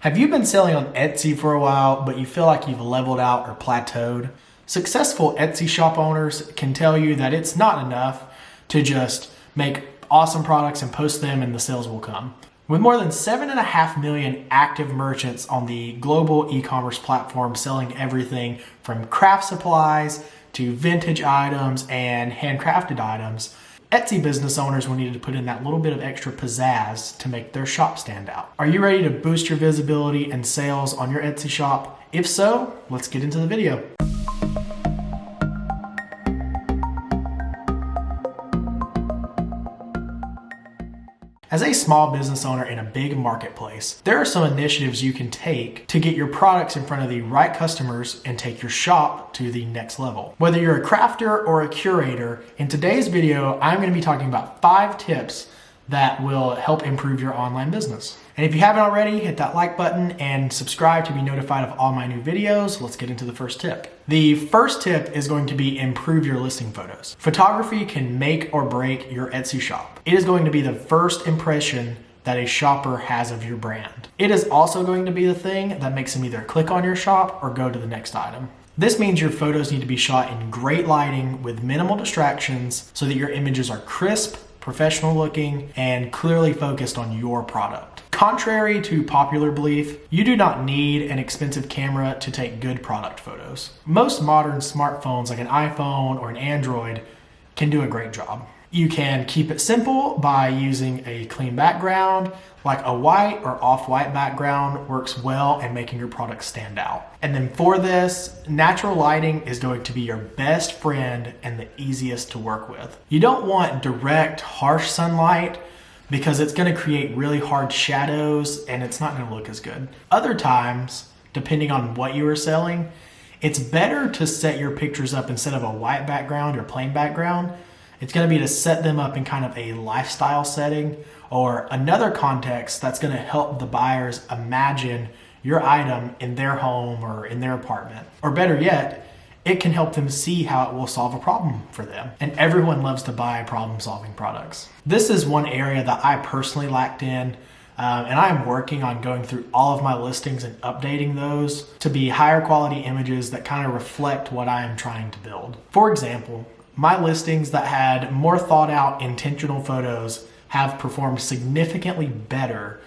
Have you been selling on Etsy for a while, but you feel like you've leveled out or plateaued? Successful Etsy shop owners can tell you that it's not enough to just make awesome products and post them and the sales will come. With more than 7.5 million active merchants on the global e-commerce platform selling everything from craft supplies to vintage items and handcrafted items, Etsy business owners will need to put in that little bit of extra pizzazz to make their shop stand out. Are you ready to boost your visibility and sales on your Etsy shop? If so, let's get into the video. As a small business owner in a big marketplace, there are some initiatives you can take to get your products in front of the right customers and take your shop to the next level. Whether you're a crafter or a curator, in today's video, I'm going to be talking about 5 tips that will help improve your online business. And if you haven't already, hit that like button and subscribe to be notified of all my new videos. Let's get into the first tip. The first tip is going to be improve your listing photos. Photography can make or break your Etsy shop. It is going to be the first impression that a shopper has of your brand. It is also going to be the thing that makes them either click on your shop or go to the next item. This means your photos need to be shot in great lighting with minimal distractions so that your images are crisp, professional looking, and clearly focused on your product. Contrary to popular belief, you do not need an expensive camera to take good product photos. Most modern smartphones like an iPhone or an Android can do a great job. You can keep it simple by using a clean background, like a white or off-white background works well in making your product stand out. And then for this, natural lighting is going to be your best friend and the easiest to work with. You don't want direct, harsh sunlight because it's going to create really hard shadows and it's not going to look as good. Other times, depending on what you are selling, it's better to set your pictures up instead of a white background or plain background. It's going to be to set them up in kind of a lifestyle setting or another context that's going to help the buyers imagine your item in their home or in their apartment. Or better yet, it can help them see how it will solve a problem for them. And everyone loves to buy problem-solving products. This is one area that I personally lacked in, and I am working on going through all of my listings and updating those to be higher quality images that kind of reflect what I am trying to build. For example, my listings that had more thought out intentional photos have performed significantly better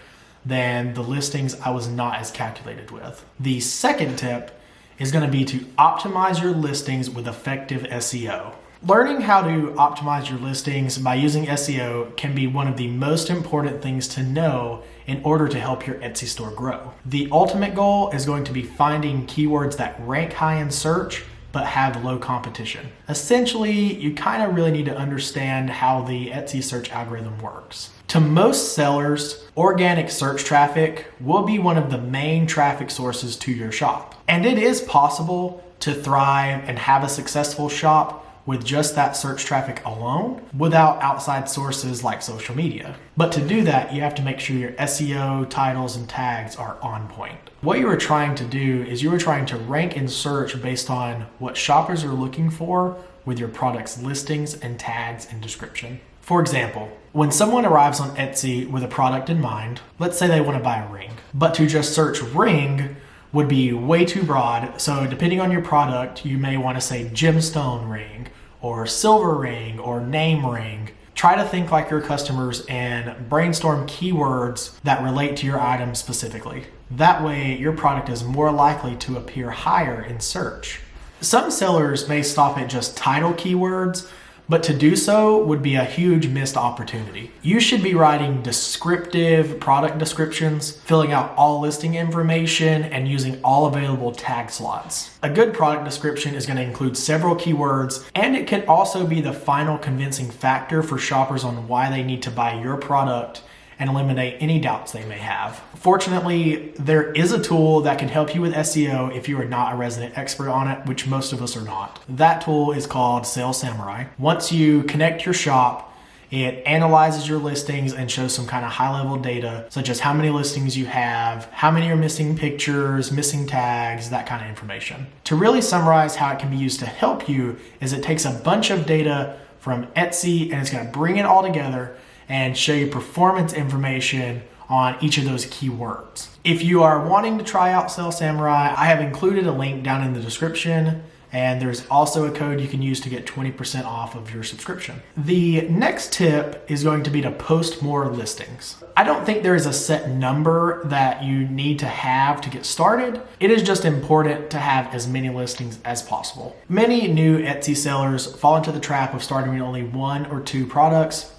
than the listings I was not as calculated with. The second tip is going to be to optimize your listings with effective SEO. Learning how to optimize your listings by using SEO can be one of the most important things to know in order to help your Etsy store grow. The ultimate goal is going to be finding keywords that rank high in search but have low competition. Essentially, you kind of really need to understand how the Etsy search algorithm works. To most sellers, organic search traffic will be one of the main traffic sources to your shop. And it is possible to thrive and have a successful shop with just that search traffic alone without outside sources like social media. But to do that, you have to make sure your SEO, titles, and tags are on point. What you are trying to do is you are trying to rank in search based on what shoppers are looking for with your product's listings and tags and description. For example, when someone arrives on Etsy with a product in mind, let's say they want to buy a ring, but to just search ring would be way too broad. So depending on your product, you may want to say gemstone ring or silver ring or name ring. Try to think like your customers and brainstorm keywords that relate to your item specifically. That way, your product is more likely to appear higher in search. Some sellers may stop at just title keywords, but to do so would be a huge missed opportunity. You should be writing descriptive product descriptions, filling out all listing information, and using all available tag slots. A good product description is going to include several keywords, and it can also be the final convincing factor for shoppers on why they need to buy your product and eliminate any doubts they may have. Fortunately, there is a tool that can help you with SEO if you are not a resident expert on it, which most of us are not. That tool is called Sales Samurai. Once you connect your shop, it analyzes your listings and shows some kind of high-level data, such as how many listings you have, how many are missing pictures, missing tags, that kind of information. To really summarize how it can be used to help you is it takes a bunch of data from Etsy and it's going to bring it all together and show you performance information on each of those keywords. If you are wanting to try out Sell Samurai, I have included a link down in the description, and there's also a code you can use to get 20% off of your subscription. The next tip is going to be to post more listings. I don't think there is a set number that you need to have to get started. It is just important to have as many listings as possible. Many new Etsy sellers fall into the trap of starting with only 1 or 2 products.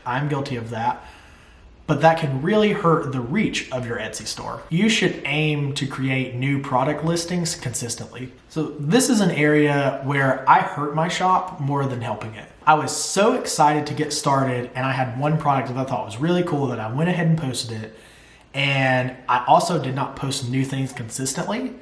I'm guilty of that. But that can really hurt the reach of your Etsy store. You should aim to create new product listings consistently. So this is an area where I hurt my shop more than helping it. I was so excited to get started, and I had one product that I thought was really cool that I went ahead and posted it. And I also did not post new things consistently.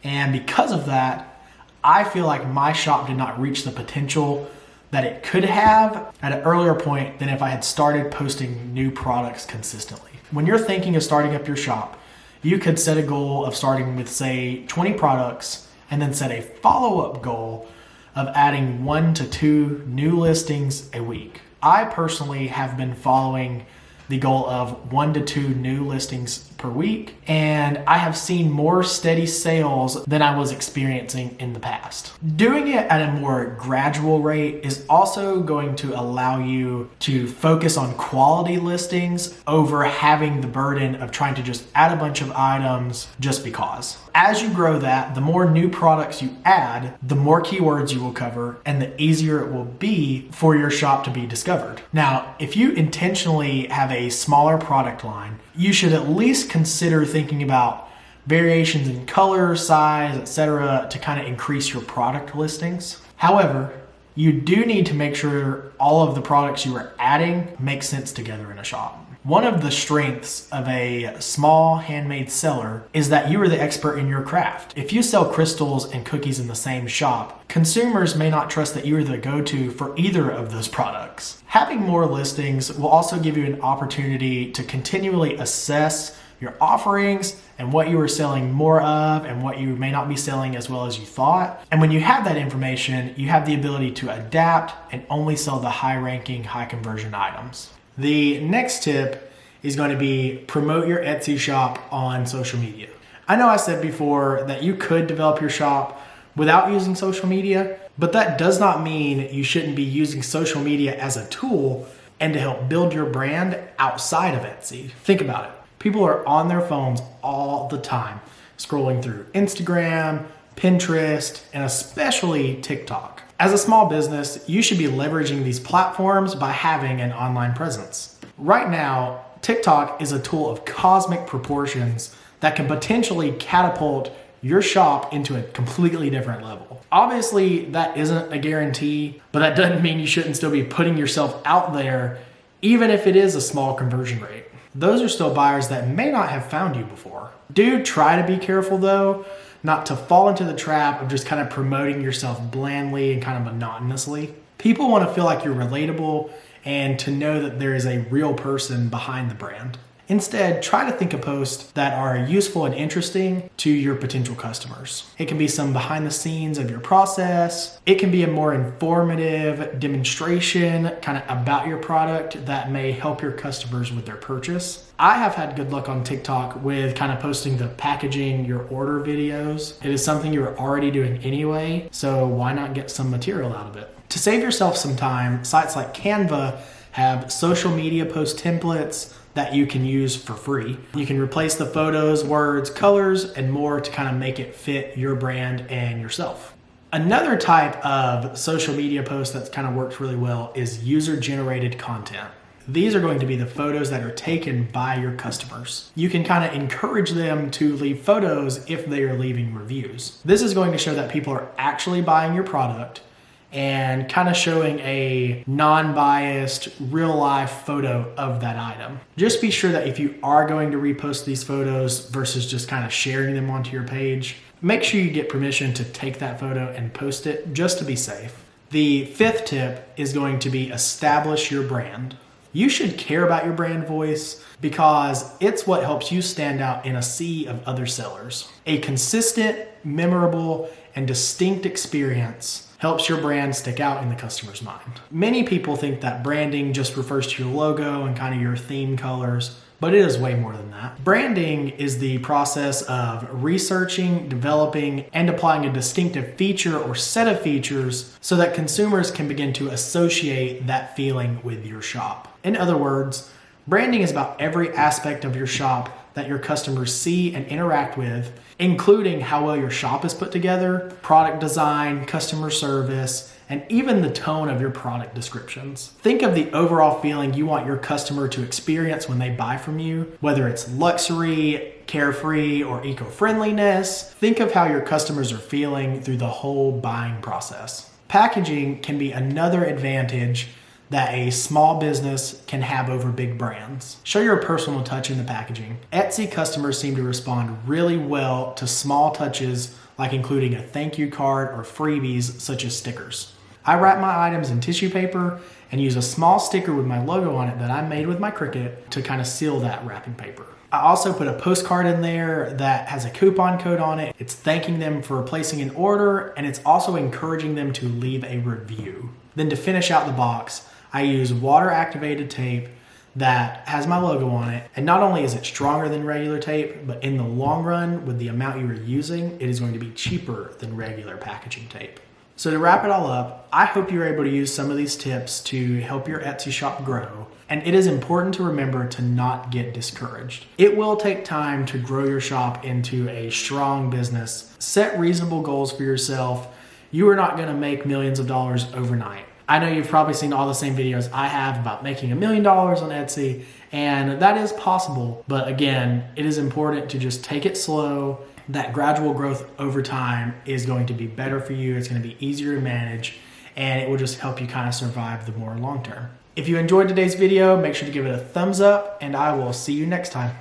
And because of that, I feel like my shop did not reach the potential that it could have at an earlier point than if I had started posting new products consistently. When you're thinking of starting up your shop, you could set a goal of starting with, say, 20 products, and then set a follow-up goal of adding 1 to 2 new listings a week. I personally have been following the goal of 1 to 2 new listings per week, and I have seen more steady sales than I was experiencing in the past. Doing it at a more gradual rate is also going to allow you to focus on quality listings over having the burden of trying to just add a bunch of items just because. As you grow that, the more new products you add, the more keywords you will cover, and the easier it will be for your shop to be discovered. Now, if you intentionally have a smaller product line, you should at least consider thinking about variations in color, size, etc. to kind of increase your product listings. However, you do need to make sure all of the products you are adding make sense together in a shop. One of the strengths of a small handmade seller is that you are the expert in your craft. If you sell crystals and cookies in the same shop, consumers may not trust that you are the go-to for either of those products. Having more listings will also give you an opportunity to continually assess your offerings and what you are selling more of and what you may not be selling as well as you thought. And when you have that information, you have the ability to adapt and only sell the high-ranking, high-conversion items. The next tip is going to be promote your Etsy shop on social media. I know I said before that you could develop your shop without using social media, but that does not mean you shouldn't be using social media as a tool and to help build your brand outside of Etsy. Think about it. People are on their phones all the time, scrolling through Instagram, Pinterest, and especially TikTok. As a small business, you should be leveraging these platforms by having an online presence. Right now, TikTok is a tool of cosmic proportions that can potentially catapult your shop into a completely different level. Obviously, that isn't a guarantee, but that doesn't mean you shouldn't still be putting yourself out there, even if it is a small conversion rate. Those are still buyers that may not have found you before. Do try to be careful though, not to fall into the trap of just kind of promoting yourself blandly and kind of monotonously. People want to feel like you're relatable and to know that there is a real person behind the brand. Instead, try to think of posts that are useful and interesting to your potential customers. It can be some behind the scenes of your process. It can be a more informative demonstration kind of about your product that may help your customers with their purchase. I have had good luck on TikTok with kind of posting the packaging your order videos. It is something you're already doing anyway, so why not get some material out of it? To save yourself some time, sites like Canva have social media post templates that you can use for free. You can replace the photos, words, colors, and more to kind of make it fit your brand and yourself. Another type of social media post that's kind of works really well is user-generated content. These are going to be the photos that are taken by your customers. You can kind of encourage them to leave photos if they are leaving reviews. This is going to show that people are actually buying your product and kind of showing a non-biased, real-life photo of that item. Just be sure that if you are going to repost these photos versus just kind of sharing them onto your page, make sure you get permission to take that photo and post it just to be safe. The fifth tip is going to be establish your brand. You should care about your brand voice because it's what helps you stand out in a sea of other sellers. A consistent, memorable, and distinct experience helps your brand stick out in the customer's mind. Many people think that branding just refers to your logo and kind of your theme colors, but it is way more than that. Branding is the process of researching, developing, and applying a distinctive feature or set of features so that consumers can begin to associate that feeling with your shop. In other words, branding is about every aspect of your shop that your customers see and interact with, including how well your shop is put together, product design, customer service, and even the tone of your product descriptions. Think of the overall feeling you want your customer to experience when they buy from you, whether it's luxury, carefree, or eco-friendliness. Think of how your customers are feeling through the whole buying process. Packaging can be another advantage that a small business can have over big brands. Show your personal touch in the packaging. Etsy customers seem to respond really well to small touches like including a thank you card or freebies such as stickers. I wrap my items in tissue paper and use a small sticker with my logo on it that I made with my Cricut to kind of seal that wrapping paper. I also put a postcard in there that has a coupon code on it. It's thanking them for placing an order, and it's also encouraging them to leave a review. Then to finish out the box, I use water activated tape that has my logo on it. And not only is it stronger than regular tape, but in the long run, with the amount you are using, it is going to be cheaper than regular packaging tape. So to wrap it all up, I hope you're able to use some of these tips to help your Etsy shop grow. And it is important to remember to not get discouraged. It will take time to grow your shop into a strong business. Set reasonable goals for yourself. You are not going to make millions of dollars overnight. I know you've probably seen all the same videos I have about making $1 million on Etsy, and that is possible. But again, it is important to just take it slow. That gradual growth over time is going to be better for you. It's going to be easier to manage, and it will just help you kind of survive the more long term. If you enjoyed today's video, make sure to give it a thumbs up, and I will see you next time.